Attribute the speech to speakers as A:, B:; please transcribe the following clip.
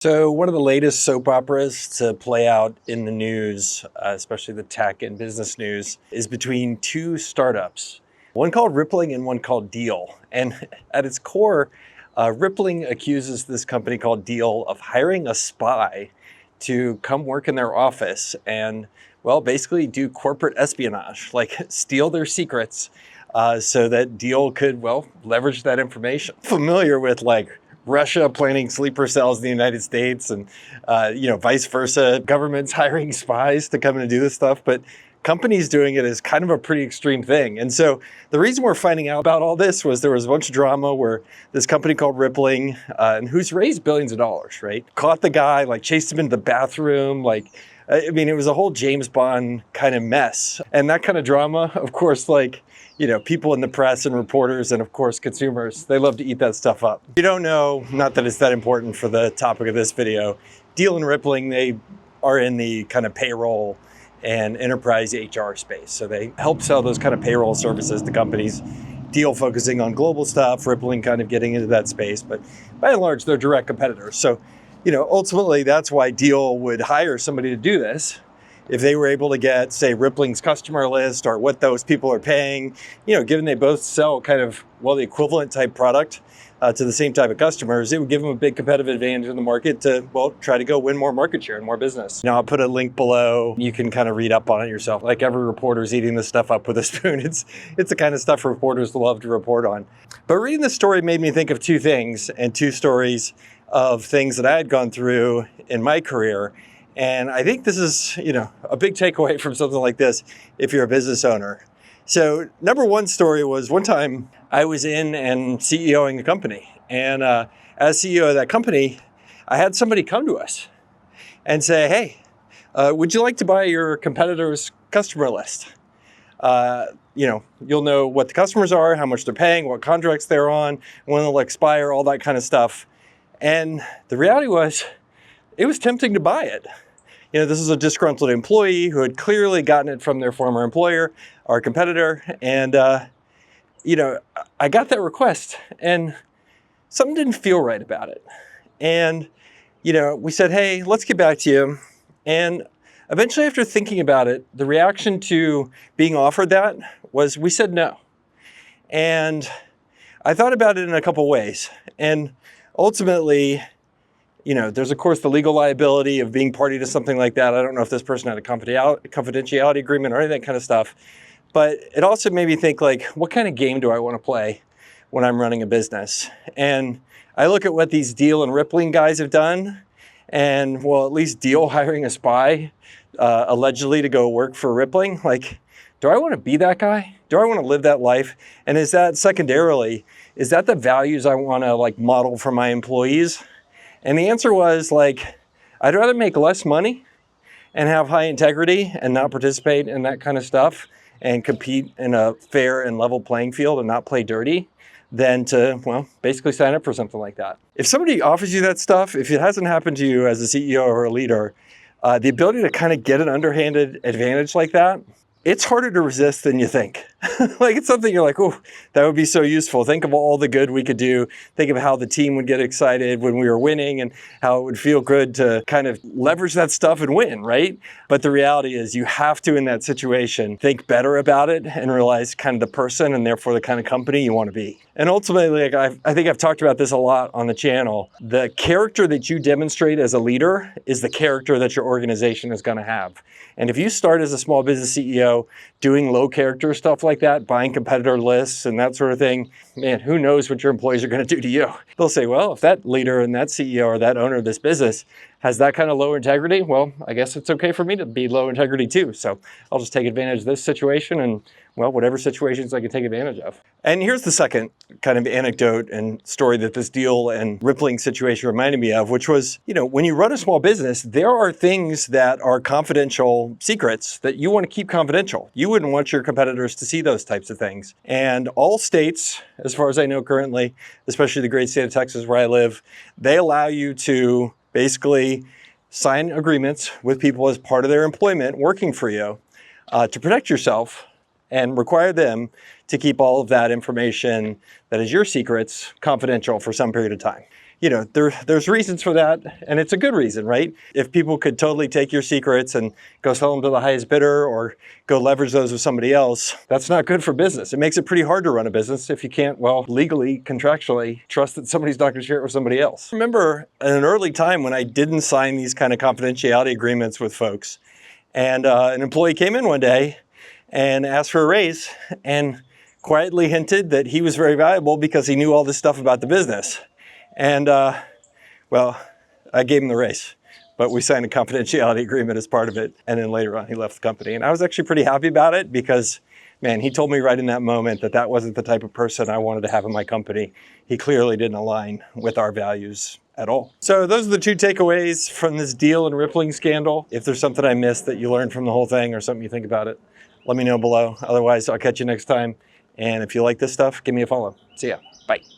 A: So one of the latest soap operas to play out in the news, especially the tech and business news, is between two startups, one called Rippling and one called Deel. And at its core, Rippling accuses this company called Deel of hiring a spy to come work in their office and, well, basically do corporate espionage, like steal their secrets so that Deel could, well, leverage that information. Familiar with Russia planning sleeper cells in the United States and, vice versa. Governments hiring spies to come in and do this stuff, but companies doing it is kind of a pretty extreme thing. And so the reason we're finding out about all this was there was a bunch of drama where this company called Rippling, and who's raised billions of dollars, right? Caught the guy, chased him into the bathroom, it was a whole James Bond kind of mess. And that kind of drama, of course, people in the press and reporters and of course consumers, they love to eat that stuff up. If you don't know, not that it's that important for the topic of this video, Deel and Rippling, they are in the kind of payroll and enterprise HR space. So they help sell those kind of payroll services to companies. Deel focusing on global stuff, Rippling kind of getting into that space, but by and large, they're direct competitors. So, ultimately that's why Deel would hire somebody to do this. If they were able to get, say, Rippling's customer list or what those people are paying, given they both sell kind of, the equivalent type product to the same type of customers, it would give them a big competitive advantage in the market to, try to go win more market share and more business. Now, I'll put a link below. You can kind of read up on it yourself. Like every reporter's eating this stuff up with a spoon. It's the kind of stuff reporters love to report on. But reading this story made me think of two things and two stories of things that I had gone through in my career. And I think this is, a big takeaway from something like this if you're a business owner. So number one story was one time I was in and CEOing a company. And as CEO of that company, I had somebody come to us and say, hey, would you like to buy your competitor's customer list? You'll know what the customers are, how much they're paying, what contracts they're on, when they'll expire, all that kind of stuff. And the reality was, it was tempting to buy it. This is a disgruntled employee who had clearly gotten it from their former employer, our competitor. And, I got that request and something didn't feel right about it. And, we said, hey, let's get back to you. And eventually after thinking about it, the reaction to being offered that was we said no. And I thought about it in a couple ways. And ultimately, there's of course the legal liability of being party to something like that. I don't know if this person had a confidentiality agreement or any of that kind of stuff. But it also made me think what kind of game do I want to play when I'm running a business? And I look at what these Deel and Rippling guys have done. And at least Deel hiring a spy allegedly to go work for Rippling. Do I want to be that guy? Do I want to live that life? And is that secondarily, is that the values I want to model for my employees? And the answer was I'd rather make less money and have high integrity and not participate in that kind of stuff and compete in a fair and level playing field and not play dirty than to, basically sign up for something like that. If somebody offers you that stuff, if it hasn't happened to you as a CEO or a leader, the ability to kind of get an underhanded advantage like that, it's harder to resist than you think. It's something you're oh, that would be so useful. Think of all the good we could do. Think of how the team would get excited when we were winning and how it would feel good to kind of leverage that stuff and win, right? But the reality is you have to, in that situation, think better about it and realize kind of the person and therefore the kind of company you want to be. And ultimately, I think I've talked about this a lot on the channel. The character that you demonstrate as a leader is the character that your organization is going to have. And if you start as a small business CEO doing low character stuff like that, buying competitor lists and that sort of thing, man, who knows what your employees are going to do to you? They'll say, well, if that leader and that CEO or that owner of this business has that kind of low integrity, I guess it's okay for me to be low integrity too. So I'll just take advantage of this situation and, whatever situations I can take advantage of. And here's the second kind of anecdote and story that this Deel and Rippling situation reminded me of, which was, when you run a small business, there are things that are confidential secrets that you want to keep confidential. You wouldn't want your competitors to see those types of things. And all states, as far as I know currently, especially the great state of Texas where I live, they allow you to basically sign agreements with people as part of their employment working for you to protect yourself and require them to keep all of that information that is your secrets confidential for some period of time. there's reasons for that, and it's a good reason, right? If people could totally take your secrets and go sell them to the highest bidder or go leverage those with somebody else, that's not good for business. It makes it pretty hard to run a business if you can't, well, legally, contractually, trust that somebody's not going to share it with somebody else. I remember in an early time when I didn't sign these kind of confidentiality agreements with folks, and an employee came in one day and asked for a raise and quietly hinted that he was very valuable because he knew all this stuff about the business. And well, I gave him the raise, but we signed a confidentiality agreement as part of it. And then later on, he left the company. And I was actually pretty happy about it because, man, he told me right in that moment that that wasn't the type of person I wanted to have in my company. He clearly didn't align with our values at all. So those are the two takeaways from this Deel and Rippling scandal. If there's something I missed that you learned from the whole thing or something you think about it, let me know below. Otherwise, I'll catch you next time. And if you like this stuff, give me a follow. See ya. Bye.